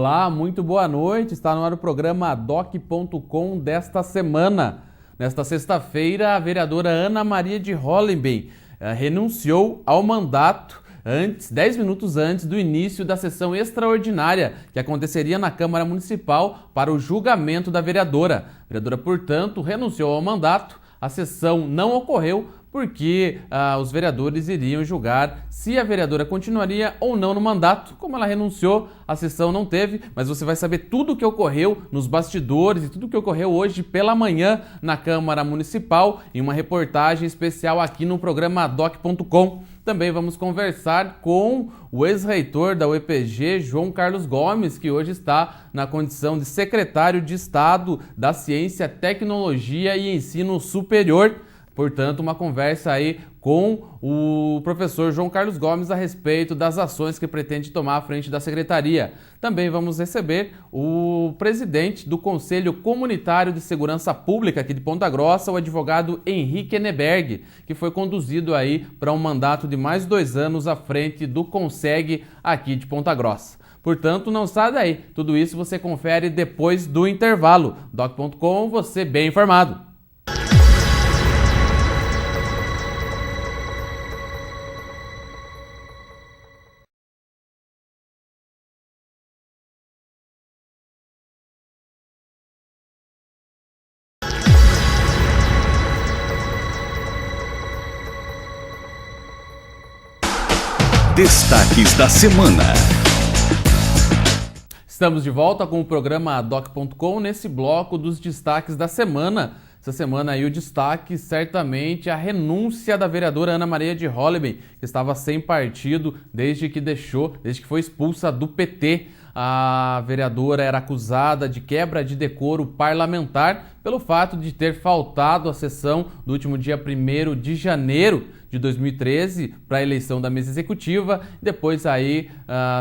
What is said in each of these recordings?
Olá, muito boa noite. Está no ar o programa doc.com desta semana. Nesta sexta-feira, a vereadora Ana Maria de Hollenbein renunciou ao mandato 10 minutos antes do início da sessão extraordinária que aconteceria na Câmara Municipal para o julgamento da vereadora. A vereadora, portanto, renunciou ao mandato. A sessão não ocorreu porque os vereadores iriam julgar se a vereadora continuaria ou não no mandato. Como ela renunciou, a sessão não teve, mas você vai saber tudo o que ocorreu nos bastidores e tudo o que ocorreu hoje pela manhã na Câmara Municipal em uma reportagem especial aqui no programa doc.com. Também vamos conversar com o ex-reitor da UEPG, João Carlos Gomes, que hoje está na condição de secretário de Estado da Ciência, Tecnologia e Ensino Superior. Portanto, uma conversa aí com o professor João Carlos Gomes a respeito das ações que pretende tomar à frente da secretaria. Também vamos receber o presidente do Conselho Comunitário de Segurança Pública aqui de Ponta Grossa, o advogado Henrique Eneberg, que foi conduzido aí para um mandato de mais 2 anos à frente do CONSEG aqui de Ponta Grossa. Portanto, não sai daí. Tudo isso você confere depois do intervalo. Doc.com, você bem informado. Destaques da semana. Estamos de volta com o programa doc.com nesse bloco dos destaques da semana. Essa semana aí o destaque certamente a renúncia da vereadora Ana Maria de Hollenbein, que estava sem partido desde que foi expulsa do PT. A vereadora era acusada de quebra de decoro parlamentar pelo fato de ter faltado à sessão do último dia 1º de janeiro de 2013 para a eleição da mesa executiva. Depois aí,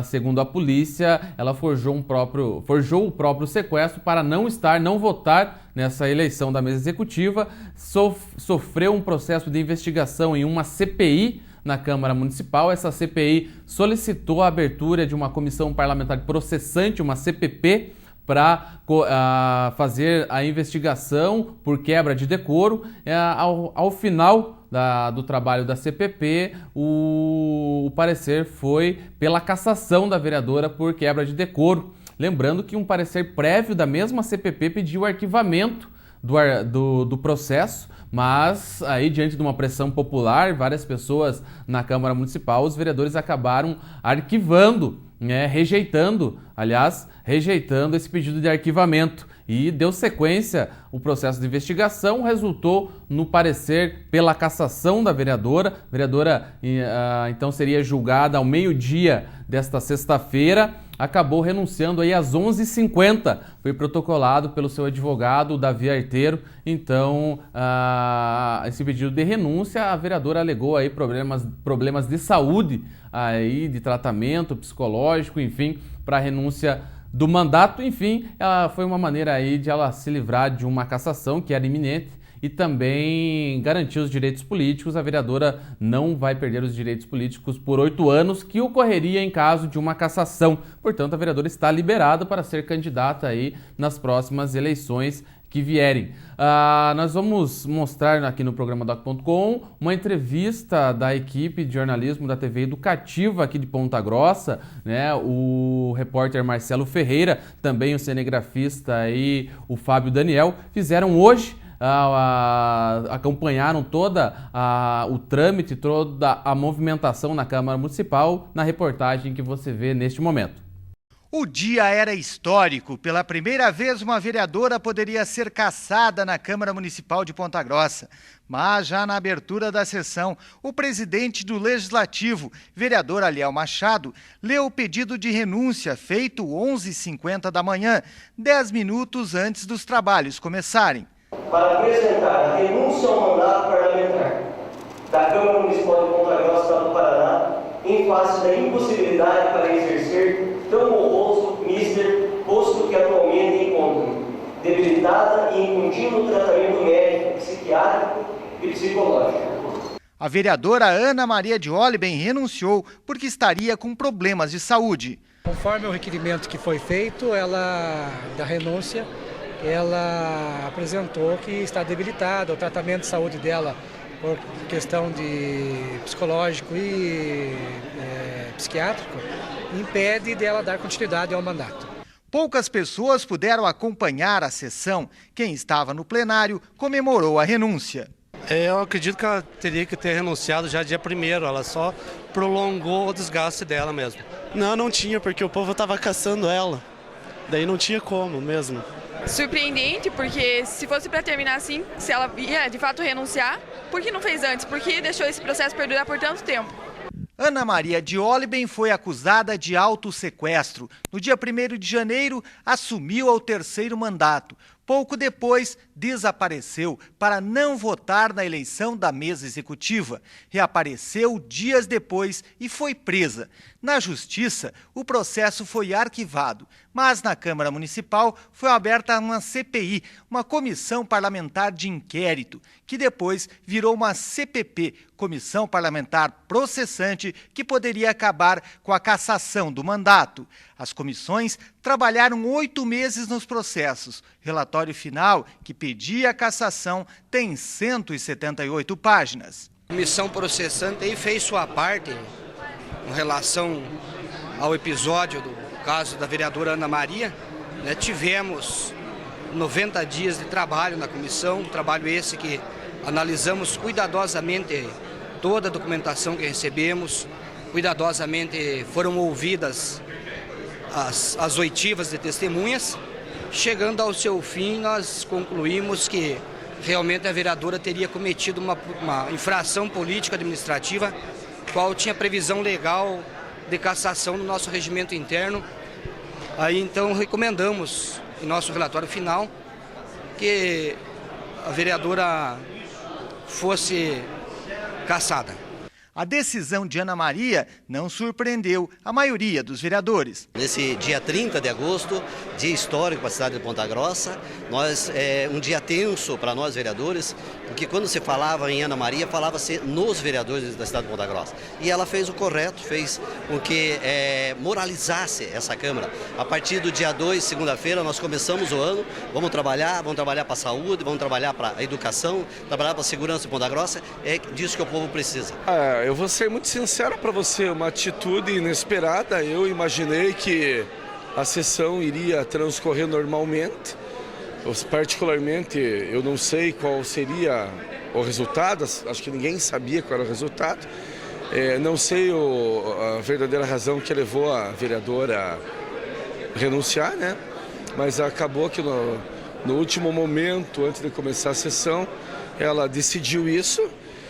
segundo a polícia, ela forjou o próprio sequestro para não votar nessa eleição da mesa executiva. Sofreu um processo de investigação em uma CPI na Câmara Municipal. Essa CPI solicitou a abertura de uma comissão parlamentar processante, uma CPP, para fazer a investigação por quebra de decoro. Ao final do trabalho da CPP, o parecer foi pela cassação da vereadora por quebra de decoro. Lembrando que um parecer prévio da mesma CPP pediu o arquivamento do processo, mas aí, diante de uma pressão popular, várias pessoas na Câmara Municipal, os vereadores acabaram arquivando, rejeitando esse pedido de arquivamento. E deu sequência o processo de investigação, resultou no parecer pela cassação da vereadora. A vereadora, então, seria julgada ao meio-dia desta sexta-feira. Acabou renunciando aí às 11h50. Foi protocolado pelo seu advogado, Davi Arteiro. Então, esse pedido de renúncia, a vereadora alegou aí problemas de saúde, aí, de tratamento psicológico, enfim, para a renúncia do mandato. Enfim, foi uma maneira aí de ela se livrar de uma cassação que era iminente e também garantir os direitos políticos. A vereadora não vai perder os direitos políticos por 8 anos, que ocorreria em caso de uma cassação. Portanto, a vereadora está liberada para ser candidata aí nas próximas eleições que vierem. Nós vamos mostrar aqui no programa doc.com uma entrevista da equipe de jornalismo da TV Educativa aqui de Ponta Grossa, o repórter Marcelo Ferreira, também o cinegrafista e o Fábio Daniel, fizeram hoje, acompanharam o trâmite, toda a movimentação na Câmara Municipal, na reportagem que você vê neste momento. O dia era histórico. Pela primeira vez, uma vereadora poderia ser cassada na Câmara Municipal de Ponta Grossa. Mas, já na abertura da sessão, o presidente do Legislativo, vereador Aliel Machado, leu o pedido de renúncia feito 11h50 da manhã, 10 minutos antes dos trabalhos começarem. Para apresentar a renúncia ao mandato parlamentar da Câmara Municipal de Ponta Grossa, Estado do Paraná, em face da impossibilidade para exercer tão honroso posto que atualmente encontro, debilitada e em contínuo tratamento médico, psiquiátrico e psicológico. A vereadora Ana Maria de Hollenbein renunciou porque estaria com problemas de saúde. Conforme o requerimento que foi feito, da renúncia, ela apresentou que está debilitada, o tratamento de saúde dela por questão de psicológico e psiquiátrico impede dela dar continuidade ao mandato. Poucas pessoas puderam acompanhar a sessão. Quem estava no plenário comemorou a renúncia. Eu acredito que ela teria que ter renunciado já dia 1º, ela só prolongou o desgaste dela mesmo. Não tinha, porque o povo estava caçando ela, daí não tinha como mesmo. Surpreendente, porque se fosse para terminar assim, se ela ia de fato renunciar, por que não fez antes? Por que deixou esse processo perdurar por tanto tempo? Ana Maria de Holliben foi acusada de autossequestro. No dia 1º de janeiro, assumiu ao 3º mandato. Pouco depois, desapareceu para não votar na eleição da mesa executiva. Reapareceu dias depois e foi presa. Na Justiça, o processo foi arquivado, mas na Câmara Municipal foi aberta uma CPI, uma comissão parlamentar de inquérito, que depois virou uma CPP, Comissão Parlamentar Processante, que poderia acabar com a cassação do mandato. As comissões trabalharam 8 meses nos processos. Relatório final, que pedia a cassação, tem 178 páginas. A comissão processante aí fez sua parte em relação ao episódio do caso da vereadora Ana Maria. Tivemos 90 dias de trabalho na comissão, trabalho esse que analisamos cuidadosamente toda a documentação que recebemos, cuidadosamente foram ouvidas as oitivas de testemunhas. Chegando ao seu fim, nós concluímos que realmente a vereadora teria cometido uma infração política administrativa, qual tinha previsão legal de cassação no nosso regimento interno. Aí então recomendamos, em nosso relatório final, que a vereadora fosse cassada. A decisão de Ana Maria não surpreendeu a maioria dos vereadores. Nesse dia 30 de agosto, dia histórico para a cidade de Ponta Grossa, um dia tenso para nós vereadores, porque quando se falava em Ana Maria, falava-se nos vereadores da cidade de Ponta Grossa. E ela fez o correto, fez com que moralizasse essa Câmara. A partir do dia 2, segunda-feira, nós começamos o ano, vamos trabalhar para a saúde, vamos trabalhar para a educação, trabalhar para a segurança de Ponta Grossa, é disso que o povo precisa. Eu vou ser muito sincero para você, uma atitude inesperada. Eu imaginei que a sessão iria transcorrer normalmente. Particularmente, eu não sei qual seria o resultado, acho que ninguém sabia qual era o resultado. Não sei a verdadeira razão que levou a vereadora a renunciar, né? Mas acabou que no último momento, antes de começar a sessão, ela decidiu isso.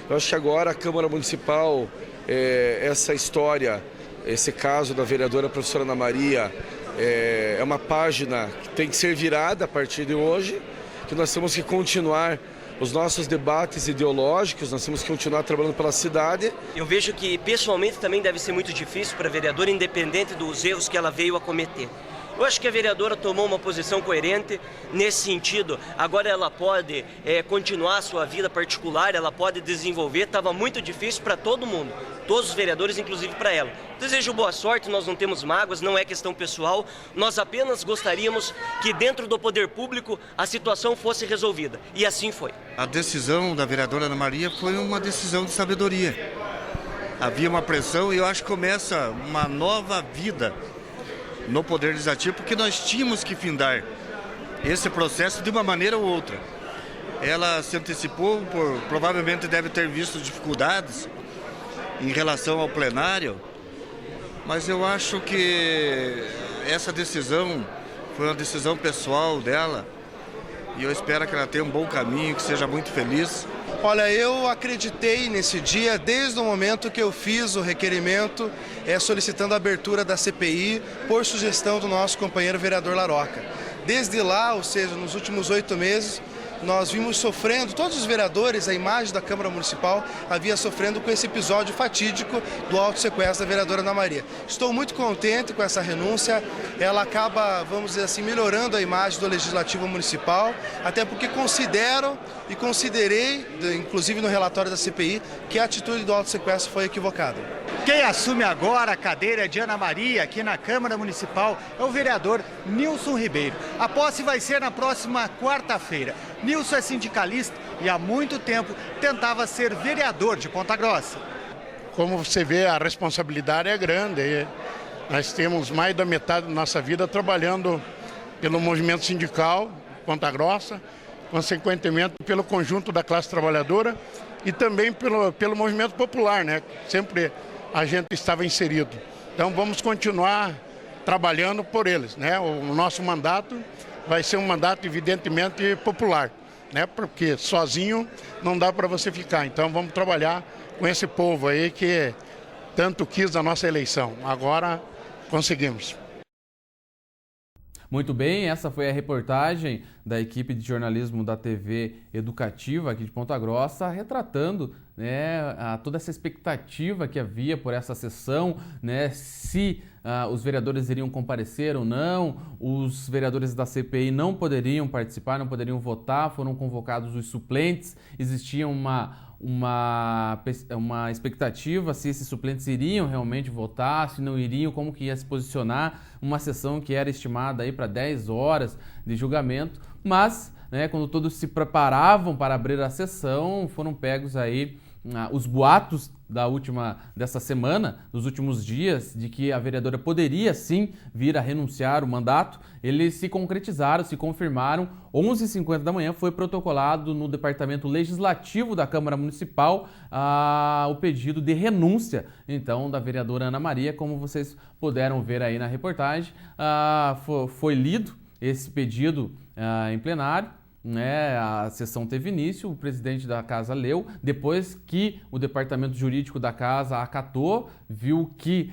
Eu acho que agora a Câmara Municipal, essa história, esse caso da vereadora professora Ana Maria, é uma página que tem que ser virada a partir de hoje, que nós temos que continuar os nossos debates ideológicos, nós temos que continuar trabalhando pela cidade. Eu vejo que pessoalmente também deve ser muito difícil para a vereadora, independente dos erros que ela veio a cometer. Eu acho que a vereadora tomou uma posição coerente nesse sentido. Agora ela pode continuar a sua vida particular, ela pode desenvolver. Estava muito difícil para todo mundo, todos os vereadores, inclusive para ela. Desejo boa sorte, nós não temos mágoas, não é questão pessoal. Nós apenas gostaríamos que dentro do poder público a situação fosse resolvida. E assim foi. A decisão da vereadora Ana Maria foi uma decisão de sabedoria. Havia uma pressão e eu acho que começa uma nova vida no Poder Legislativo, porque nós tínhamos que findar esse processo de uma maneira ou outra. Ela se antecipou, provavelmente deve ter visto dificuldades em relação ao plenário, mas eu acho que essa decisão foi uma decisão pessoal dela e eu espero que ela tenha um bom caminho, que seja muito feliz. Olha, eu acreditei nesse dia desde o momento que eu fiz o requerimento solicitando a abertura da CPI por sugestão do nosso companheiro vereador Laroca. Desde lá, ou seja, nos últimos 8 meses, nós vimos sofrendo, todos os vereadores, a imagem da Câmara Municipal havia sofrendo com esse episódio fatídico do auto-sequestro da vereadora Ana Maria. Estou muito contente com essa renúncia, ela acaba, vamos dizer assim, melhorando a imagem do Legislativo Municipal, até porque considero e considerei, inclusive no relatório da CPI, que a atitude do auto-sequestro foi equivocada. Quem assume agora a cadeira de Ana Maria aqui na Câmara Municipal é o vereador Nilson Ribeiro. A posse vai ser na próxima quarta-feira. Nilson é sindicalista e há muito tempo tentava ser vereador de Ponta Grossa. Como você vê, a responsabilidade é grande. Nós temos mais da metade da nossa vida trabalhando pelo movimento sindical Ponta Grossa, consequentemente pelo conjunto da classe trabalhadora e também pelo movimento popular, né? Sempre a gente estava inserido. Então vamos continuar trabalhando por eles, né? O nosso mandato vai ser um mandato evidentemente popular, né? Porque sozinho não dá para você ficar. Então vamos trabalhar com esse povo aí que tanto quis a nossa eleição. Agora conseguimos. Muito bem, essa foi a reportagem da equipe de jornalismo da TV Educativa aqui de Ponta Grossa, retratando, né, toda essa expectativa que havia por essa sessão, né, se os vereadores iriam comparecer ou não, os vereadores da CPI não poderiam participar, não poderiam votar, foram convocados os suplentes, existia uma expectativa se esses suplentes iriam realmente votar, se não iriam, como que ia se posicionar, uma sessão que era estimada aí para 10 horas de julgamento, mas, né, quando todos se preparavam para abrir a sessão, foram pegos aí os boatos dessa semana, dos últimos dias, de que a vereadora poderia sim vir a renunciar o mandato, eles se concretizaram, se confirmaram. 11h50 da manhã foi protocolado no Departamento Legislativo da Câmara Municipal o pedido de renúncia, então, da vereadora Ana Maria, como vocês puderam ver aí na reportagem. Foi lido esse pedido em plenário, né, a sessão teve início, o presidente da casa leu, depois que o departamento jurídico da casa acatou, viu que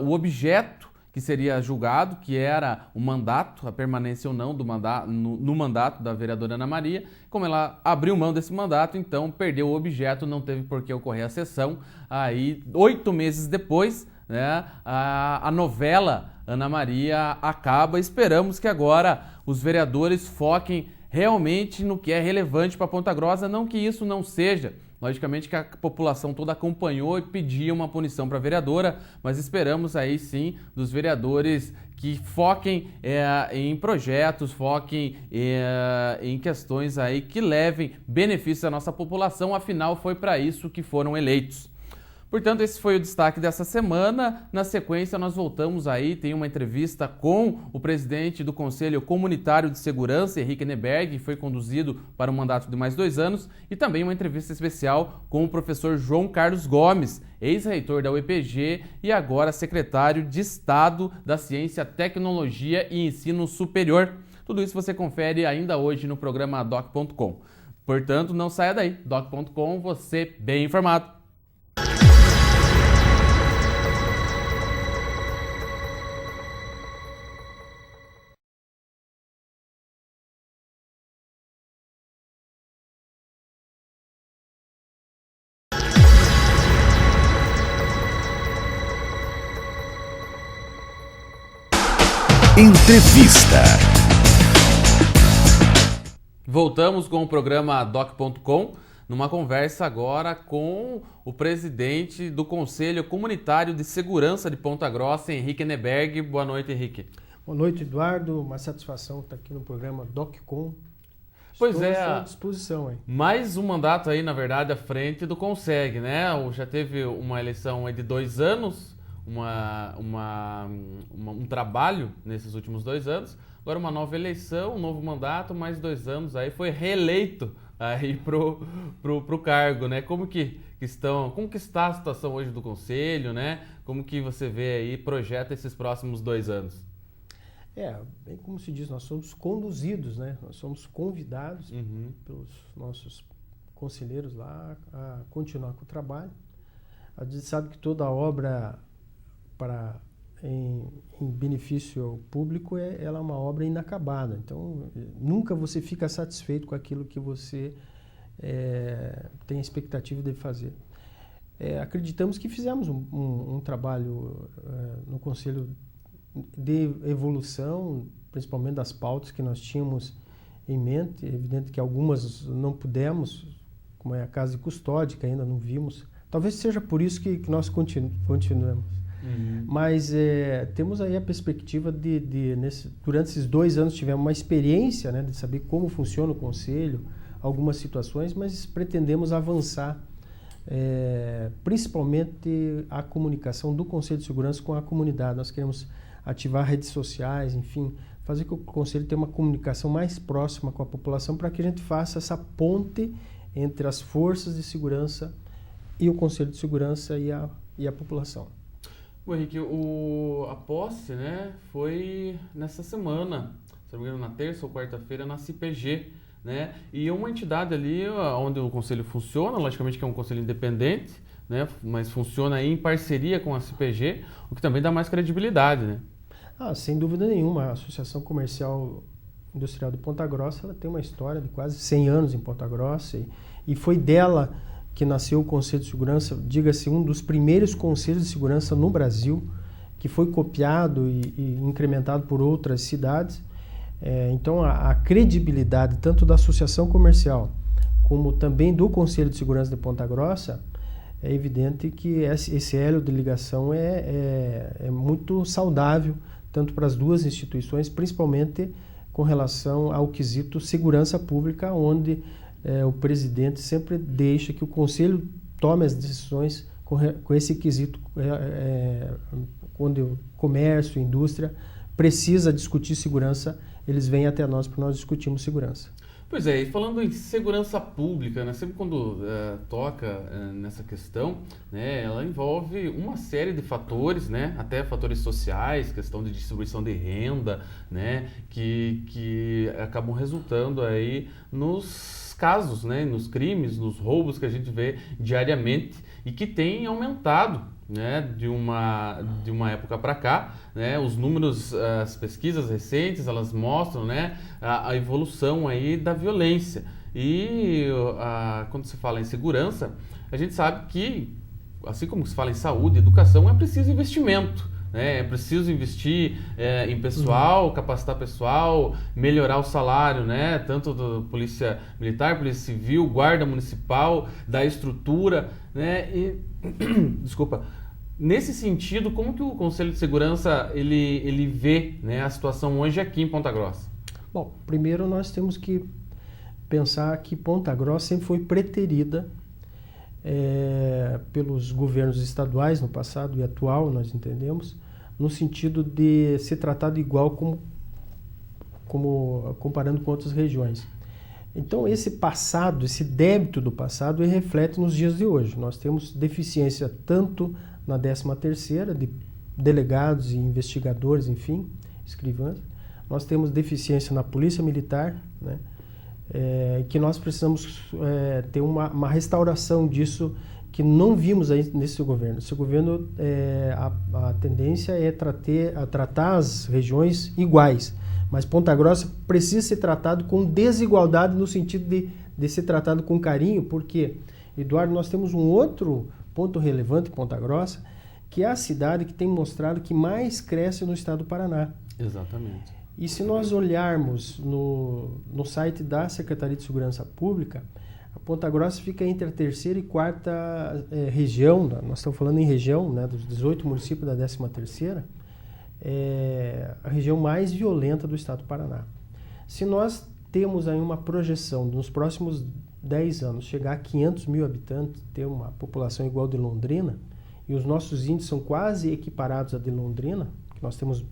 o objeto que seria julgado, que era o mandato, a permanência ou não do mandato, no mandato da vereadora Ana Maria, como ela abriu mão desse mandato, então perdeu o objeto, não teve por que ocorrer a sessão. Aí, 8 meses depois, né, a novela Ana Maria acaba. Esperamos que agora os vereadores foquem realmente no que é relevante para Ponta Grossa, não que isso não seja. Logicamente que a população toda acompanhou e pedia uma punição para a vereadora, mas esperamos aí sim dos vereadores que foquem em projetos, foquem em questões aí que levem benefícios à nossa população, afinal foi para isso que foram eleitos. Portanto, esse foi o destaque dessa semana. Na sequência, nós voltamos aí, tem uma entrevista com o presidente do Conselho Comunitário de Segurança, Henrique Neberg, que foi conduzido para um mandato de mais 2 anos, e também uma entrevista especial com o professor João Carlos Gomes, ex-reitor da UEPG e agora secretário de Estado da Ciência, Tecnologia e Ensino Superior. Tudo isso você confere ainda hoje no programa doc.com. Portanto, não saia daí. doc.com, você bem informado. Entrevista. Voltamos com o programa doc.com, numa conversa agora com o presidente do Conselho Comunitário de Segurança de Ponta Grossa, Henrique Neberg. Boa noite, Henrique. Boa noite, Eduardo. Uma satisfação estar aqui no programa DocCom. Pois é, à disposição aí. Mais um mandato aí, na verdade, à frente do Conseg, né? Já teve uma eleição aí de 2 anos, um trabalho nesses últimos 2 anos, agora uma nova eleição, um novo mandato, mais 2 anos, aí foi reeleito aí pro cargo, né? Como que está a situação hoje do Conselho, né? Como que você vê aí, projeta esses próximos 2 anos? Bem como se diz, nós somos conduzidos, né? Nós somos convidados pelos nossos conselheiros lá a continuar com o trabalho. A gente sabe que toda obra para em benefício público, ela é uma obra inacabada. Então, nunca você fica satisfeito com aquilo que você tem a expectativa de fazer. Acreditamos que fizemos um trabalho no Conselho de evolução, principalmente das pautas que nós tínhamos em mente. É evidente que algumas não pudemos, como é a casa de custódia, que ainda não vimos. Talvez seja por isso que nós continuamos. Mas temos aí a perspectiva durante esses 2 anos tivemos uma experiência, né, de saber como funciona o Conselho, algumas situações, mas pretendemos avançar, principalmente a comunicação do Conselho de Segurança com a comunidade. Nós queremos ativar redes sociais, enfim, fazer com que o Conselho tenha uma comunicação mais próxima com a população para que a gente faça essa ponte entre as forças de segurança e o Conselho de Segurança e a população. Bom, Henrique, a posse, né, foi nessa semana, se não me engano, na terça ou quarta-feira, na CPG, né, e uma entidade ali onde o Conselho funciona, logicamente que é um Conselho independente, né, mas funciona aí em parceria com a CPG, o que também dá mais credibilidade, né? Sem dúvida nenhuma. A Associação Comercial Industrial de Ponta Grossa, ela tem uma história de quase 100 anos em Ponta Grossa e foi dela que nasceu o Conselho de Segurança, diga-se, um dos primeiros conselhos de segurança no Brasil, que foi copiado e incrementado por outras cidades. Então, a credibilidade tanto da Associação Comercial como também do Conselho de Segurança de Ponta Grossa, é evidente que esse elo de ligação é muito saudável, tanto para as duas instituições, principalmente com relação ao quesito segurança pública, onde o presidente sempre deixa que o Conselho tome as decisões com esse quesito, quando o comércio, a indústria precisa discutir segurança, eles vêm até nós para nós discutirmos segurança. Pois é, e falando em segurança pública, né, sempre quando toca nessa questão, né, ela envolve uma série de fatores, né, até fatores sociais, questão de distribuição de renda, né, que acabam resultando aí nos casos, né, nos crimes, nos roubos que a gente vê diariamente e que tem aumentado, né, de uma época para cá, né, os números, as pesquisas recentes, elas mostram, né, a evolução aí da violência. E quando se fala em segurança, a gente sabe que, assim como se fala em saúde, educação, é preciso investimento. É preciso investir em pessoal, capacitar pessoal, melhorar o salário, né? Tanto da Polícia Militar, Polícia Civil, Guarda Municipal, da estrutura, né? E, desculpa, nesse sentido, como que o Conselho de Segurança ele vê, né, a situação hoje aqui em Ponta Grossa? Bom, primeiro nós temos que pensar que Ponta Grossa sempre foi preterida pelos governos estaduais no passado e atual, nós entendemos, no sentido de ser tratado igual como comparando com outras regiões. Então esse passado, esse débito do passado, ele reflete nos dias de hoje. Nós temos deficiência tanto na 13ª, de delegados e investigadores, enfim, escrivãs. Nós temos deficiência na Polícia Militar, né? Que nós precisamos ter uma restauração disso que não vimos aí nesse governo. Esse governo, a tendência é tratar as regiões iguais, mas Ponta Grossa precisa ser tratado com desigualdade no sentido de ser tratado com carinho, porque, Eduardo, nós temos um outro ponto relevante em Ponta Grossa, que é a cidade que tem mostrado que mais cresce no estado do Paraná. Exatamente. E se nós olharmos no site da Secretaria de Segurança Pública, a Ponta Grossa fica entre a 3ª e 4ª região, nós estamos falando em região, né, dos 18 municípios da 13ª, a região mais violenta do estado do Paraná. Se nós temos aí uma projeção de nos próximos 10 anos chegar a 500 mil habitantes, ter uma população igual de Londrina, e os nossos índices são quase equiparados a de Londrina, que nós temos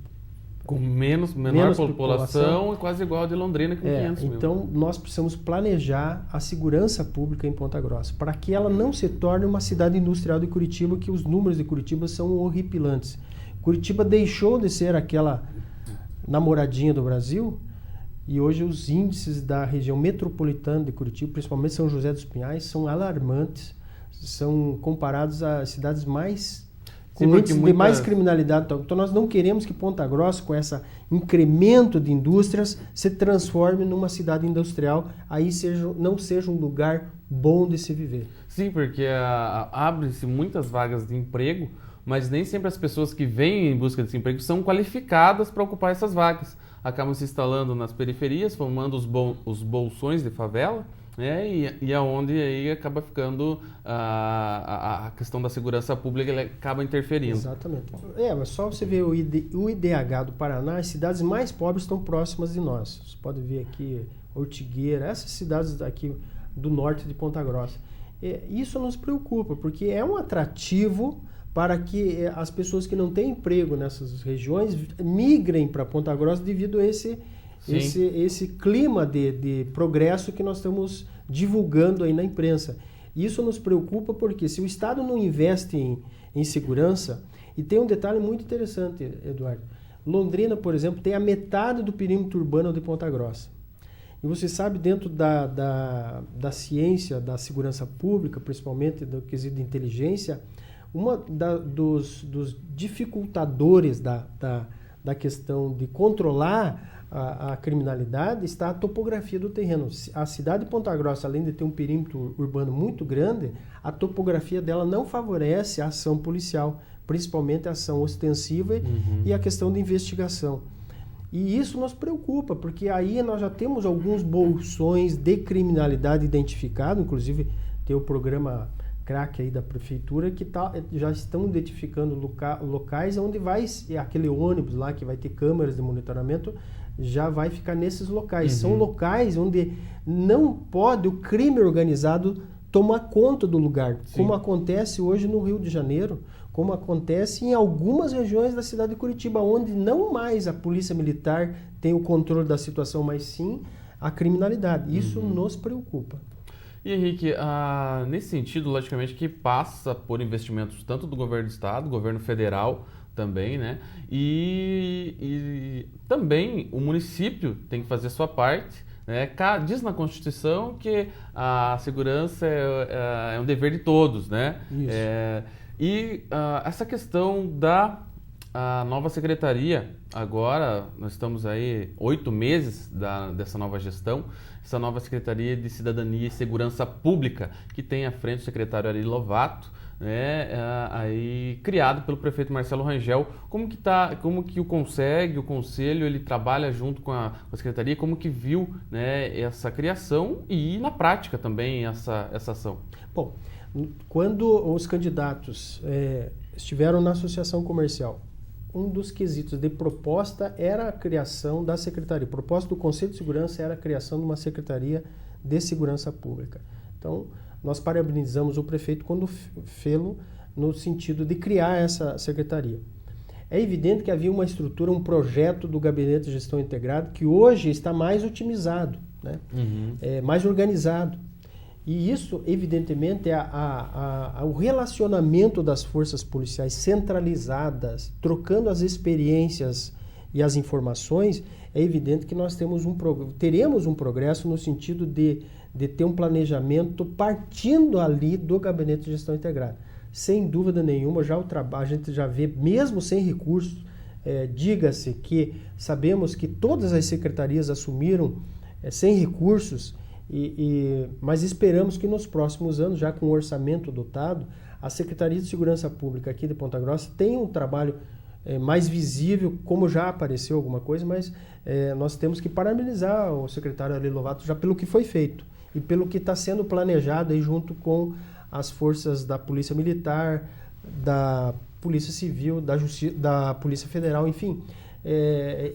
com menor população e quase igual a de Londrina, com 500 mil. Então, nós precisamos planejar a segurança pública em Ponta Grossa, para que ela não se torne uma cidade industrial de Curitiba, que os números de Curitiba são horripilantes. Curitiba deixou de ser aquela namoradinha do Brasil, e hoje os índices da região metropolitana de Curitiba, principalmente São José dos Pinhais, são alarmantes, são comparados às cidades mais com índice de mais criminalidade. Então nós não queremos que Ponta Grossa, com esse incremento de indústrias, se transforme numa cidade industrial, aí não seja um lugar bom de se viver. Sim, porque abre-se muitas vagas de emprego, mas nem sempre as pessoas que vêm em busca desse emprego são qualificadas para ocupar essas vagas. Acabam se instalando nas periferias, formando os bolsões de favela, né? E aonde aí acaba ficando a questão da segurança pública, ele acaba interferindo. Exatamente. Mas só você ver o IDH do Paraná, as cidades mais pobres estão próximas de nós. Você pode ver aqui Ortigueira, essas cidades aqui do norte de Ponta Grossa. Isso nos preocupa, porque é um atrativo para que as pessoas que não têm emprego nessas regiões migrem para Ponta Grossa devido a esse clima de progresso que nós estamos divulgando aí na imprensa. Isso nos preocupa porque se o Estado não investe em segurança, e tem um detalhe muito interessante, Eduardo, Londrina, por exemplo, tem a metade do perímetro urbano de Ponta Grossa. E você sabe, dentro da ciência da segurança pública, principalmente do quesito de inteligência, dos dificultadores da questão de controlar a criminalidade está a topografia do terreno. A cidade de Ponta Grossa, além de ter um perímetro urbano muito grande, a topografia dela não favorece a ação policial, principalmente a ação ostensiva e a questão de investigação. E isso nos preocupa, porque aí nós já temos alguns bolsões de criminalidade identificados, inclusive tem o programa CRAC aí da prefeitura que já estão identificando locais onde vai aquele ônibus lá que vai ter câmeras de monitoramento, já vai ficar nesses locais. São locais onde não pode o crime organizado tomar conta do lugar, como acontece hoje no Rio de Janeiro, como acontece em algumas regiões da cidade de Curitiba, onde não mais a polícia militar tem o controle da situação, mas sim a criminalidade. Isso nos preocupa. E Henrique, nesse sentido, logicamente que passa por investimentos tanto do governo do estado, governo federal também, né? E também o município tem que fazer sua parte, né? Diz na Constituição que a segurança é um dever de todos, né? Isso. Essa questão da nova secretaria, agora nós estamos aí 8 meses dessa nova gestão, essa nova Secretaria de Cidadania e Segurança Pública, que tem à frente o secretário Ari Lovato, né, aí criado pelo prefeito Marcelo Rangel. Como que o conselho, ele trabalha junto com a secretaria, como que viu, né, essa criação e na prática também essa ação? Bom, quando os candidatos estiveram na associação comercial, um dos quesitos de proposta era a criação da secretaria. A proposta do Conselho de Segurança era a criação de uma Secretaria de Segurança Pública. Então, nós parabenizamos o prefeito quando fê-lo no sentido de criar essa secretaria. É evidente que havia uma estrutura, um projeto do Gabinete de Gestão Integrado que hoje está mais otimizado, né? Mais organizado. E isso, evidentemente, o relacionamento das forças policiais centralizadas, trocando as experiências e as informações, é evidente que nós teremos um progresso no sentido de ter um planejamento partindo ali do Gabinete de Gestão Integrada. Sem dúvida nenhuma, a gente já vê, mesmo sem recursos, diga-se que sabemos que todas as secretarias assumiram sem recursos, mas esperamos que nos próximos anos, já com o orçamento dotado, a Secretaria de Segurança Pública aqui de Ponta Grossa tenha um trabalho mais visível, como já apareceu alguma coisa, mas nós temos que parabenizar o secretário Ari Lovato já pelo que foi feito e pelo que está sendo planejado aí junto com as forças da Polícia Militar, da Polícia Civil, da Polícia Federal, enfim.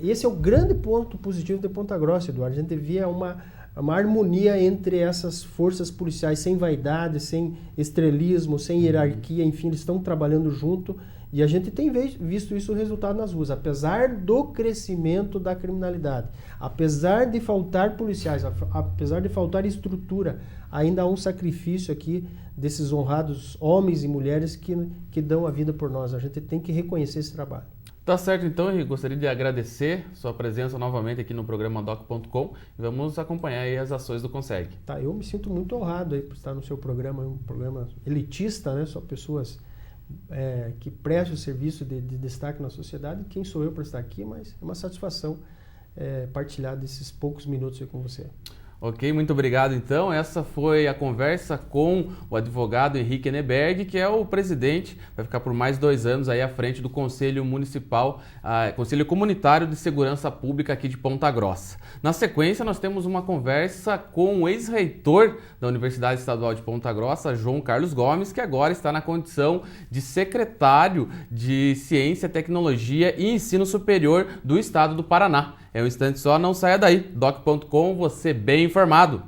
Esse é o grande ponto positivo de Ponta Grossa, Eduardo. A gente via uma harmonia entre essas forças policiais, sem vaidade, sem estrelismo, sem hierarquia, enfim, eles estão trabalhando junto e a gente tem visto isso o resultado nas ruas, apesar do crescimento da criminalidade, apesar de faltar policiais, apesar de faltar estrutura, ainda há um sacrifício aqui desses honrados homens e mulheres que dão a vida por nós. A gente tem que reconhecer esse trabalho. Tá certo, então, Henrique, gostaria de agradecer sua presença novamente aqui no programa Doc.com e vamos acompanhar aí as ações do Conseg. Tá, eu me sinto muito honrado aí por estar no seu programa, um programa elitista, né? Só pessoas que preste o serviço de destaque na sociedade. Quem sou eu para estar aqui, mas é uma satisfação partilhar desses poucos minutos aí com você. Ok, muito obrigado então. Essa foi a conversa com o advogado Henrique Eneberg, que é o presidente, vai ficar por mais 2 anos aí à frente do Conselho Municipal, Conselho Comunitário de Segurança Pública aqui de Ponta Grossa. Na sequência, nós temos uma conversa com o ex-reitor da Universidade Estadual de Ponta Grossa, João Carlos Gomes, que agora está na condição de secretário de Ciência, Tecnologia e Ensino Superior do Estado do Paraná. É um instante só, não saia daí. Doc.com, você bem informado.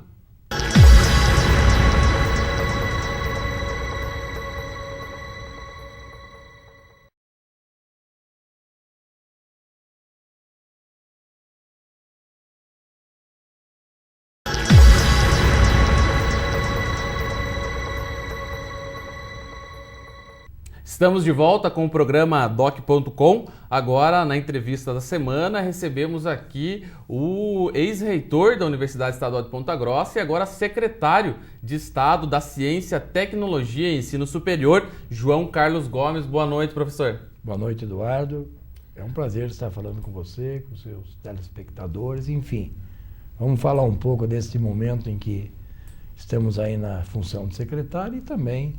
Estamos de volta com o programa Doc.com. Agora, na entrevista da semana, recebemos aqui o ex-reitor da Universidade Estadual de Ponta Grossa e agora secretário de Estado da Ciência, Tecnologia e Ensino Superior, João Carlos Gomes. Boa noite, professor. Boa noite, Eduardo. É um prazer estar falando com você, com seus telespectadores, enfim. Vamos falar um pouco desse momento em que estamos aí na função de secretário e também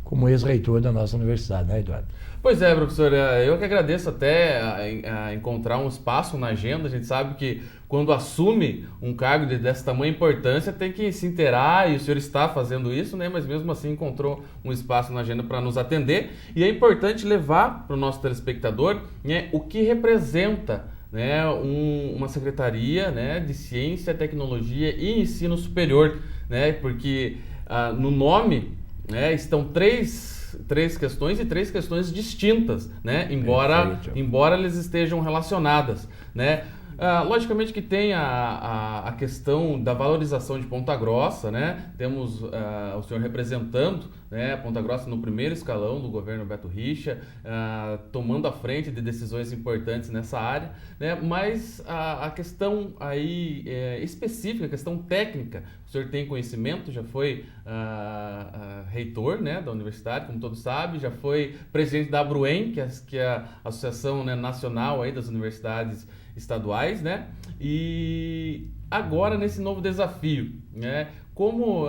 como ex-reitor da nossa universidade, né, Eduardo? Pois é, professor, eu que agradeço até a encontrar um espaço na agenda. A gente sabe que quando assume um cargo dessa tamanha importância tem que se inteirar, e o senhor está fazendo isso, né? Mas mesmo assim encontrou um espaço na agenda para nos atender, e é importante levar para o nosso telespectador, né, o que representa, né, uma secretaria, né, de Ciência, Tecnologia e Ensino Superior, né? Porque no nome, né, estão três questões e 3 questões distintas, né? Embora eles estejam relacionadas, né? Logicamente que tem a questão da valorização de Ponta Grossa, né? Temos o senhor representando, né, Ponta Grossa no primeiro escalão do governo Beto Richa, tomando a frente de decisões importantes nessa área, né? Mas a questão aí específica, a questão técnica, o senhor tem conhecimento, já foi reitor, né, da universidade, como todos sabem, já foi presidente da ABRUEM, que é a Associação, né, Nacional aí das Universidades Estaduais, né? E agora nesse novo desafio, né? Como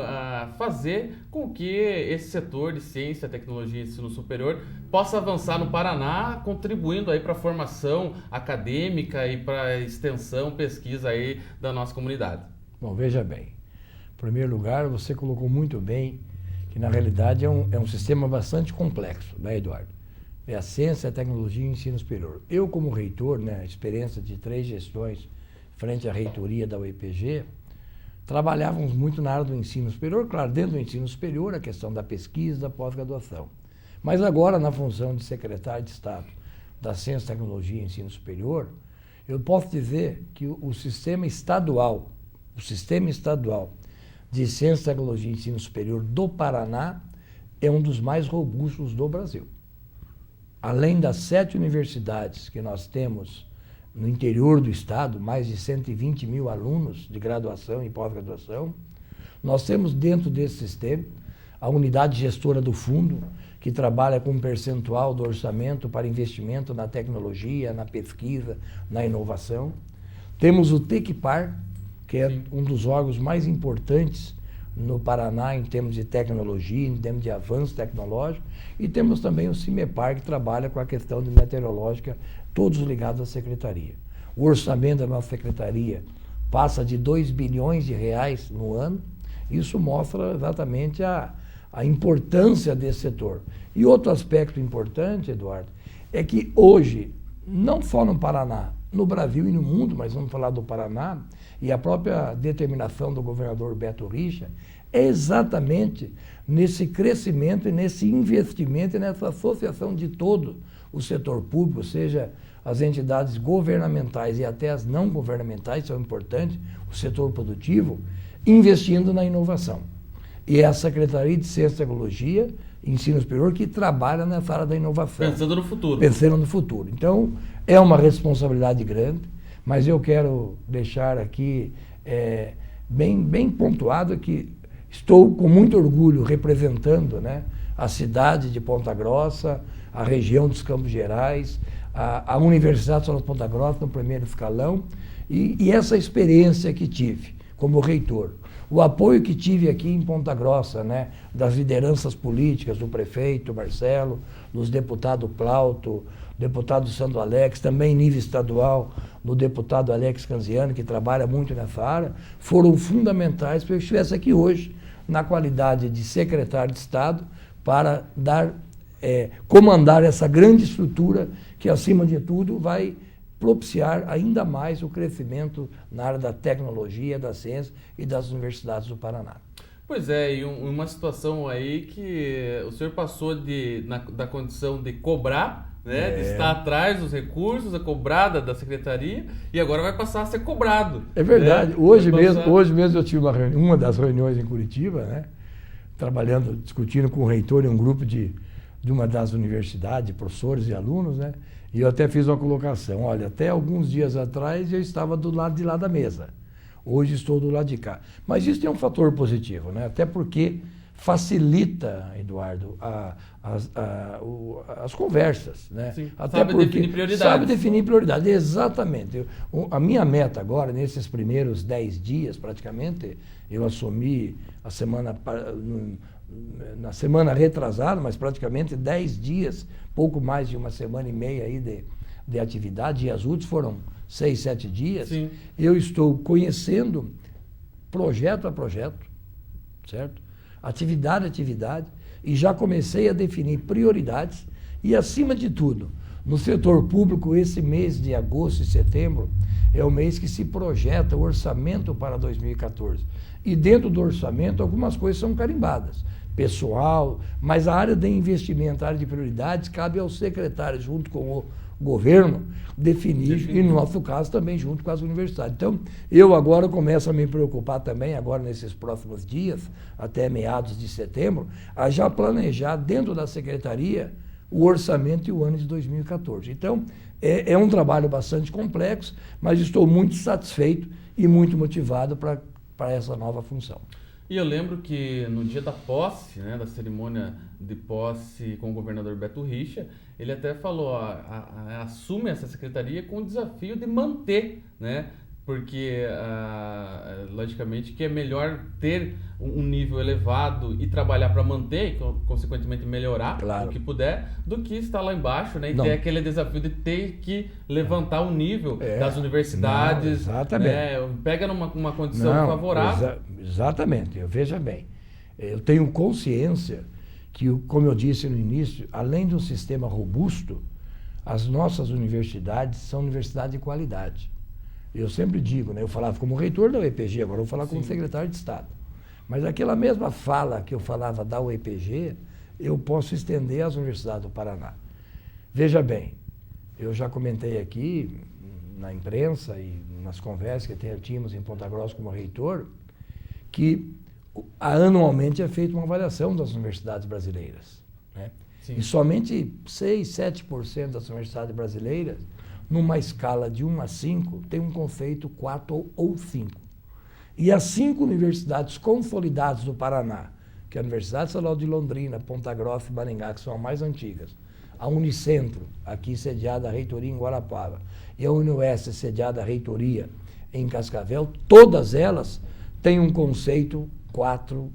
fazer com que esse setor de ciência, tecnologia e ensino superior possa avançar no Paraná, contribuindo aí para a formação acadêmica e para a extensão, pesquisa aí da nossa comunidade. Bom, veja bem, em primeiro lugar, você colocou muito bem que na realidade é um sistema bastante complexo, né, Eduardo? É a ciência, a tecnologia e o ensino superior. Eu, como reitor, né, a experiência de 3 gestões frente à reitoria da UEPG, trabalhávamos muito na área do ensino superior, claro, dentro do ensino superior, a questão da pesquisa, da pós-graduação. Mas agora, na função de secretário de Estado da Ciência, Tecnologia e Ensino Superior, eu posso dizer que o sistema estadual de Ciência, Tecnologia e Ensino Superior do Paraná é um dos mais robustos do Brasil. Além das 7 universidades que nós temos no interior do estado, mais de 120 mil alunos de graduação e pós-graduação, nós temos dentro desse sistema a unidade gestora do fundo, que trabalha com um percentual do orçamento para investimento na tecnologia, na pesquisa, na inovação. Temos o TECPAR, que é um dos órgãos mais importantes no Paraná em termos de tecnologia, em termos de avanço tecnológico, e temos também o CIMEPAR, que trabalha com a questão de meteorológica, todos ligados à secretaria. O orçamento da nossa secretaria passa de 2 bilhões de reais no ano. Isso mostra exatamente a importância desse setor. E outro aspecto importante, Eduardo, é que hoje, não só no Paraná, no Brasil e no mundo, mas vamos falar do Paraná, e a própria determinação do governador Beto Richa é exatamente nesse crescimento e nesse investimento e nessa associação de todo o setor público, seja as entidades governamentais e até as não governamentais, são importantes, o setor produtivo, investindo na inovação. E é a Secretaria de Ciência, Tecnologia e Ensino Superior que trabalha nessa área da inovação. Pensando no futuro. Pensando no futuro. Então, é uma responsabilidade grande, mas eu quero deixar aqui bem pontuado que estou com muito orgulho representando, né, a cidade de Ponta Grossa, a região dos Campos Gerais, a Universidade Estadual de Ponta Grossa no primeiro escalão, e essa experiência que tive como reitor. O apoio que tive aqui em Ponta Grossa, né, das lideranças políticas, do prefeito Marcelo, dos deputados Plauto, deputado Sandro Alex, também em nível estadual, do deputado Alex Canziano, que trabalha muito nessa área, foram fundamentais para que eu estivesse aqui hoje, na qualidade de secretário de Estado, para comandar essa grande estrutura que, acima de tudo, vai propiciar ainda mais o crescimento na área da tecnologia, da ciência e das universidades do Paraná. Pois é, e uma situação aí que o senhor passou da condição de cobrar, né, de estar atrás dos recursos, a cobrada da secretaria, e agora vai passar a ser cobrado. É verdade. Né? Hoje mesmo eu tive uma das reuniões em Curitiba, né, discutindo com o reitor e um grupo de uma das universidades, professores e alunos, né, e eu até fiz uma colocação. Olha, até alguns dias atrás eu estava do lado de lá da mesa. Hoje estou do lado de cá. Mas isso tem um fator positivo, né? Até porque facilita, Eduardo, as conversas, né? Sim, até sabe porque definir prioridades. Sabe definir prioridades, exatamente. A minha meta agora, nesses primeiros 10 dias, praticamente, eu assumi na semana retrasada, mas praticamente 10 dias, pouco mais de uma semana e meia aí de atividade, e as últimas foram 6, 7 dias. Sim. Eu estou conhecendo projeto a projeto, certo? Atividade a atividade, e já comecei a definir prioridades e, acima de tudo, no setor público, esse mês de agosto e setembro é o mês que se projeta o orçamento para 2014. E dentro do orçamento, algumas coisas são carimbadas. Pessoal, mas a área de investimento, a área de prioridades, cabe aos secretários, junto com o governo, definir, e no nosso caso também junto com as universidades. Então, eu agora começo a me preocupar também, agora nesses próximos dias, até meados de setembro, a já planejar dentro da secretaria o orçamento e o ano de 2014. Então, é um trabalho bastante complexo, mas estou muito satisfeito e muito motivado para essa nova função. E eu lembro que no dia da posse, né, da cerimônia de posse com o governador Beto Richa, ele até falou, assume essa secretaria com o desafio de manter, né? Porque, logicamente, que é melhor ter um nível elevado e trabalhar para manter, e consequentemente melhorar o que puder, do que estar lá embaixo, né? E ter aquele desafio de ter que levantar o nível das universidades. Exatamente. Pega numa condição favorável. Exatamente. Veja bem, eu tenho consciência que, como eu disse no início, além de um sistema robusto, as nossas universidades são universidades de qualidade. Eu sempre digo, né, eu falava como reitor da UEPG, agora eu vou falar como secretário de Estado. Mas aquela mesma fala que eu falava da UEPG, eu posso estender às universidades do Paraná. Veja bem, eu já comentei aqui na imprensa e nas conversas que tínhamos em Ponta Grossa como reitor, que anualmente é feita uma avaliação das universidades brasileiras, né? E somente 6, 7% das universidades brasileiras, numa escala de 1 a 5, tem um conceito 4 ou 5. E as 5 universidades consolidadas do Paraná, que é a Universidade Estadual de Londrina, Ponta Grossa e Maringá, que são as mais antigas, a Unicentro, aqui sediada a reitoria em Guarapava, e a Unioeste, sediada a reitoria em Cascavel, todas elas têm um conceito 4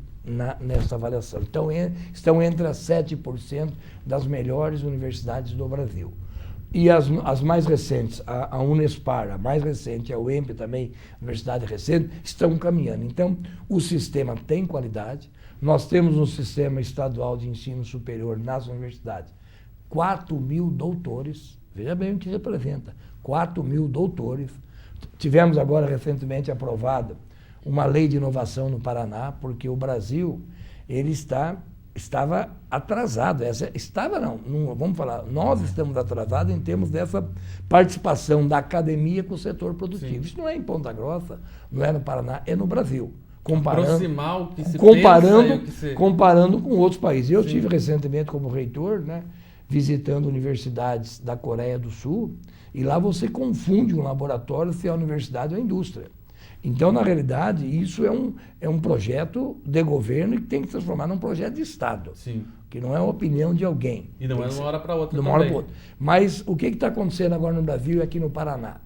nessa avaliação. Então, estão entre as 7% das melhores universidades do Brasil. E as mais recentes, a Unespar, a mais recente, a UEMP também, universidade recente, estão caminhando. Então, o sistema tem qualidade. Nós temos um sistema estadual de ensino superior nas universidades. 4.000 doutores, veja bem o que representa, 4.000 doutores. Tivemos agora recentemente aprovada uma lei de inovação no Paraná, porque o Brasil, ele estava atrasado. Vamos falar, nós estamos atrasados em termos dessa participação da academia com o setor produtivo. Sim. Isso não é em Ponta Grossa, não é no Paraná, é no Brasil. Aproximar o que se comparando com outros países. Eu tive recentemente como reitor, né, visitando universidades da Coreia do Sul, e lá você confunde um laboratório se é a universidade ou a indústria. Então, na realidade, isso é um projeto de governo que tem que se transformar num projeto de Estado. Sim. que não é uma opinião de alguém. E não é de uma hora para outra de também. uma hora para outra. Mas o que está acontecendo agora no Brasil e aqui no Paraná?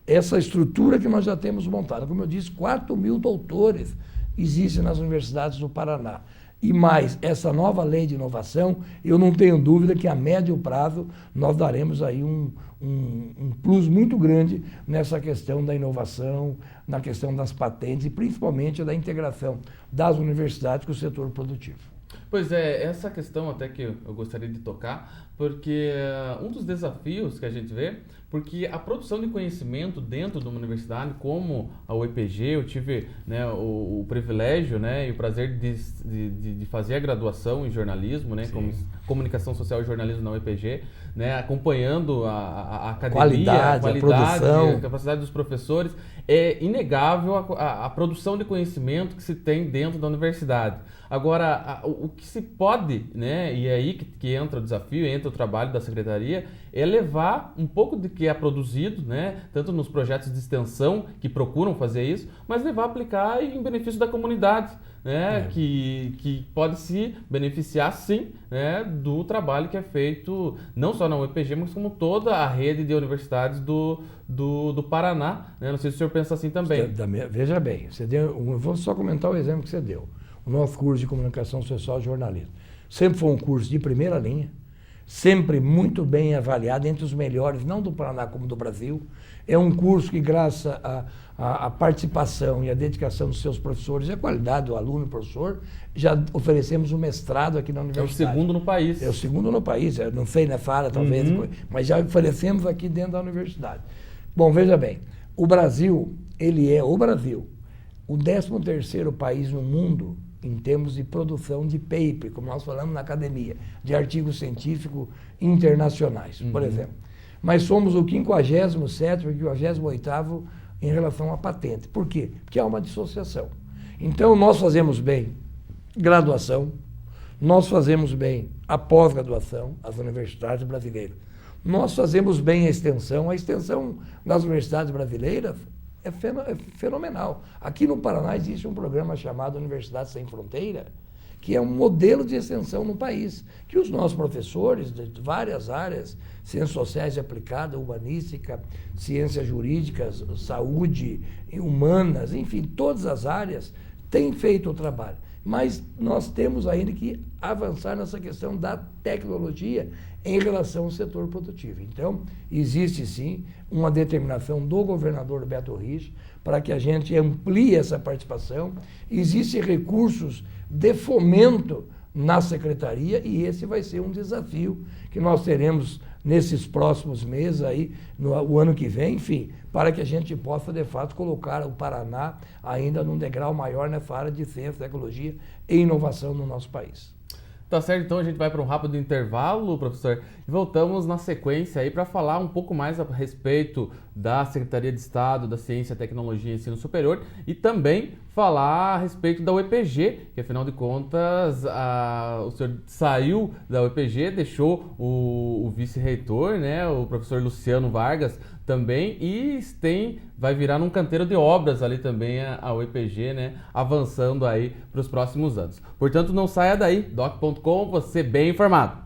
Essa estrutura que nós já temos montada. Como eu disse, 4.000 doutores existem nas universidades do Paraná. E mais, essa nova lei de inovação, eu não tenho dúvida que a médio prazo nós daremos aí um plus muito grande nessa questão da inovação, na questão das patentes e principalmente da integração das universidades com o setor produtivo. Pois é, essa questão até que eu gostaria de tocar, porque um dos desafios que a gente vê, porque a produção de conhecimento dentro de uma universidade, como a UEPG, eu tive, né, o privilégio, né, e o prazer de fazer a graduação em jornalismo, né, comunicação social e jornalismo na UEPG, né, acompanhando a academia, a produção, a capacidade dos professores. É inegável a produção de conhecimento que se tem dentro da universidade. Agora, o que se pode, né, e é aí que entra o desafio, entra o trabalho da secretaria, é levar um pouco do que é produzido, né, tanto nos projetos de extensão que procuram fazer isso, mas levar a aplicar em benefício da comunidade, né, que pode se beneficiar, sim, né, do trabalho que é feito não só na UEPG, mas como toda a rede de universidades do Paraná. Né? Não sei se o senhor pensa assim também. Veja bem, eu vou só comentar o exemplo que você deu. O nosso curso de Comunicação Social e Jornalismo sempre foi um curso de primeira linha, sempre muito bem avaliado, entre os melhores, não do Paraná como do Brasil. É um curso que, graças à participação e à dedicação dos seus professores e à qualidade do aluno e professor, já oferecemos um mestrado aqui na universidade. É o segundo no país. É o segundo no país, eu não sei nessa área talvez, mas já oferecemos aqui dentro da universidade. Bom, veja bem, o Brasil, ele é o Brasil, o 13º país no mundo em termos de produção de paper, como nós falamos na academia, de artigos científicos internacionais, por exemplo. Mas somos o 57º e 58º em relação à patente. Por quê? Porque há uma dissociação. Então, nós fazemos bem graduação, nós fazemos bem a pós-graduação, as universidades brasileiras. Nós fazemos bem a extensão das universidades brasileiras é fenomenal. Aqui no Paraná existe um programa chamado Universidade Sem Fronteira, que é um modelo de extensão no país, que os nossos professores de várias áreas, ciências sociais e aplicadas, humanística, ciências jurídicas, saúde, humanas, enfim, todas as áreas têm feito o trabalho. Mas nós temos ainda que avançar nessa questão da tecnologia em relação ao setor produtivo. Então, existe sim uma determinação do governador Beto Richa para que a gente amplie essa participação. Existem recursos de fomento na secretaria e esse vai ser um desafio que nós teremos nesses próximos meses aí, o ano que vem, enfim, para que a gente possa, de fato, colocar o Paraná ainda num degrau maior nessa área de ciência, tecnologia e inovação no nosso país. Tá certo, então a gente vai para um rápido intervalo, professor, e voltamos na sequência aí para falar um pouco mais a respeito da Secretaria de Estado da Ciência, Tecnologia e Ensino Superior e também falar a respeito da UEPG, que afinal de contas o senhor saiu da UEPG, deixou o vice-reitor, né, o professor Luciano Vargas também, e vai virar num canteiro de obras ali também a UEPG, né, avançando aí para os próximos anos. Portanto, não saia daí, doc.com, você bem informado.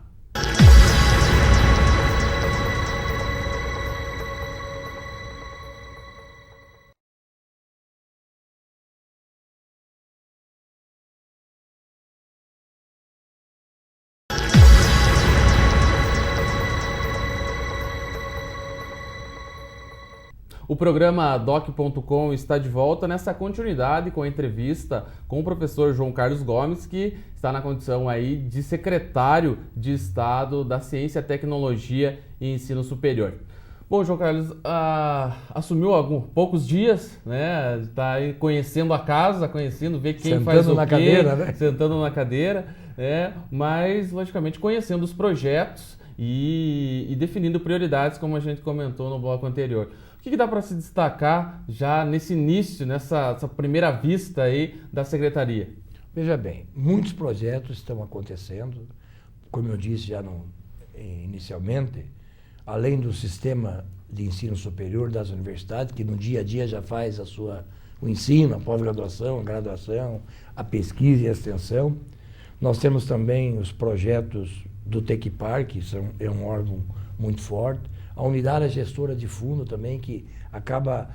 O programa Doc.com está de volta nessa continuidade com a entrevista com o professor João Carlos Gomes, que está na condição aí de secretário de Estado da Ciência, Tecnologia e Ensino Superior. Bom, João Carlos, assumiu há poucos dias, né? Está aí conhecendo a casa, ver quem sentando faz o na quê, cadeira, né? Sentando na cadeira, mas, logicamente, conhecendo os projetos e definindo prioridades, como a gente comentou no bloco anterior. O que dá para se destacar já nesse início, nessa primeira vista aí da Secretaria? Veja bem, muitos projetos estão acontecendo, como eu disse já inicialmente, além do sistema de ensino superior das universidades, que no dia a dia já faz o ensino, a pós-graduação, a graduação, a pesquisa e a extensão. Nós temos também os projetos do Tecpar, que é um órgão muito forte. A unidade gestora de fundo também, que acaba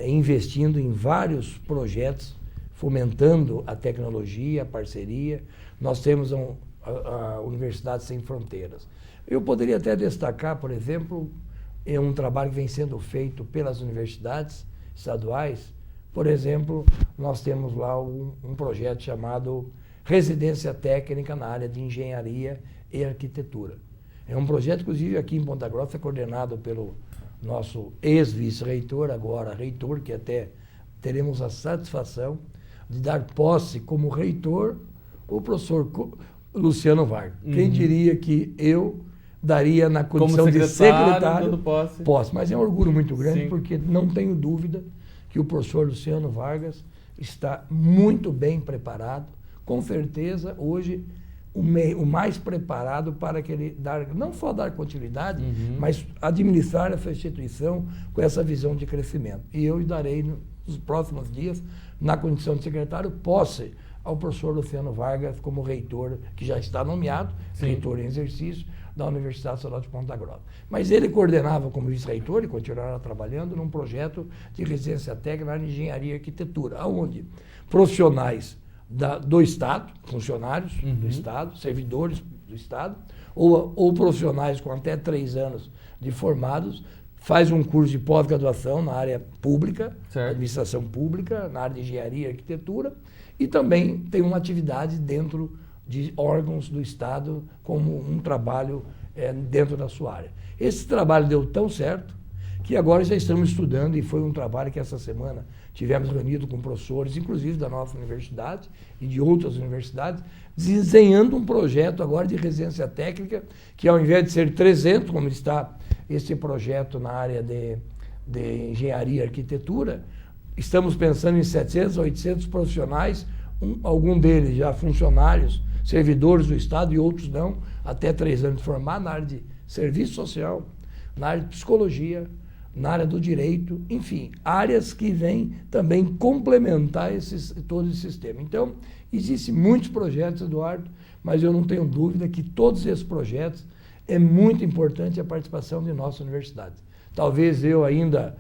investindo em vários projetos, fomentando a tecnologia, a parceria. Nós temos a Universidade Sem Fronteiras. Eu poderia até destacar, por exemplo, um trabalho que vem sendo feito pelas universidades estaduais. Por exemplo, nós temos lá um projeto chamado Residência Técnica na área de Engenharia e Arquitetura. É um projeto, inclusive, aqui em Ponta Grossa, coordenado pelo nosso ex-vice-reitor, agora reitor, que até teremos a satisfação de dar posse como reitor o professor Luciano Vargas. Quem diria que eu daria na condição de secretário posse. Mas é um orgulho muito grande, sim, porque não tenho dúvida que o professor Luciano Vargas está muito bem preparado, com certeza hoje o mais preparado para que ele não só dar continuidade, mas administrar essa instituição com essa visão de crescimento. E eu darei nos próximos dias, na condição de secretário, posse ao professor Luciano Vargas como reitor, que já está nomeado, sim, reitor em exercício da Universidade Estadual de Ponta Grossa. Mas ele coordenava como vice-reitor e continuará trabalhando num projeto de residência técnica na área de engenharia e arquitetura, onde profissionais do Estado, funcionários do Estado, servidores do Estado, ou profissionais com até 3 anos de formados, faz um curso de pós-graduação na área pública, administração pública, na área de engenharia e arquitetura, e também tem uma atividade dentro de órgãos do Estado como um trabalho dentro da sua área. Esse trabalho deu tão certo que agora já estamos estudando, e foi um trabalho que essa semana tivemos reunido com professores, inclusive da nossa universidade e de outras universidades, desenhando um projeto agora de residência técnica, que ao invés de ser 300, como está esse projeto na área de engenharia e arquitetura, estamos pensando em 700, 800 profissionais, algum deles já funcionários, servidores do Estado e outros não, até 3 anos de formar na área de serviço social, na área de psicologia, na área do direito, enfim, áreas que vêm também complementar todo esse sistema. Então, existem muitos projetos, Eduardo, mas eu não tenho dúvida que todos esses projetos é muito importante a participação de nossa universidade. Talvez eu ainda,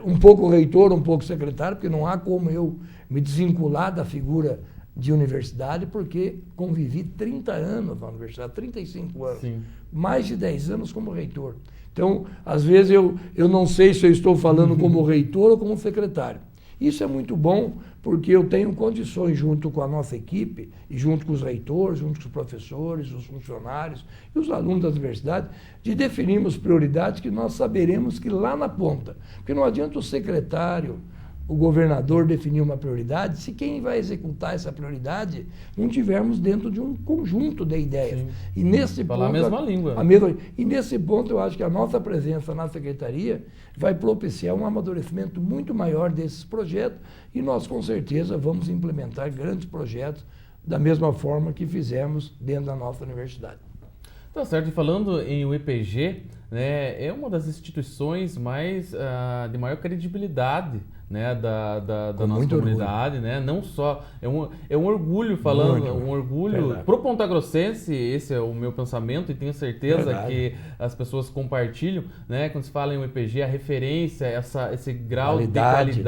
um pouco reitor, um pouco secretário, porque não há como eu me desvincular da figura de universidade, porque convivi 30 anos na universidade, 35 anos, sim, mais de 10 anos como reitor. Então, às vezes eu não sei se eu estou falando como reitor ou como secretário. Isso é muito bom, porque eu tenho condições, junto com a nossa equipe, e junto com os reitores, junto com os professores, os funcionários e os alunos da universidade, de definirmos prioridades que nós saberemos que lá na ponta. Porque não adianta o secretário, o governador definir uma prioridade, se quem vai executar essa prioridade não tivermos dentro de um conjunto de ideias. Sim. E nesse ponto, a mesma língua. E nesse ponto eu acho que a nossa presença na secretaria vai propiciar um amadurecimento muito maior desses projetos, e nós com certeza vamos implementar grandes projetos da mesma forma que fizemos dentro da nossa universidade. Tá certo, e falando em UEPG, né, é uma das instituições de maior credibilidade, né, da nossa comunidade, né? Não só é um orgulho falando, um orgulho pro pontagrossense, esse é o meu pensamento, e tenho certeza que as pessoas compartilham, né? Quando se fala em UEPG, a referência, esse grau de qualidade,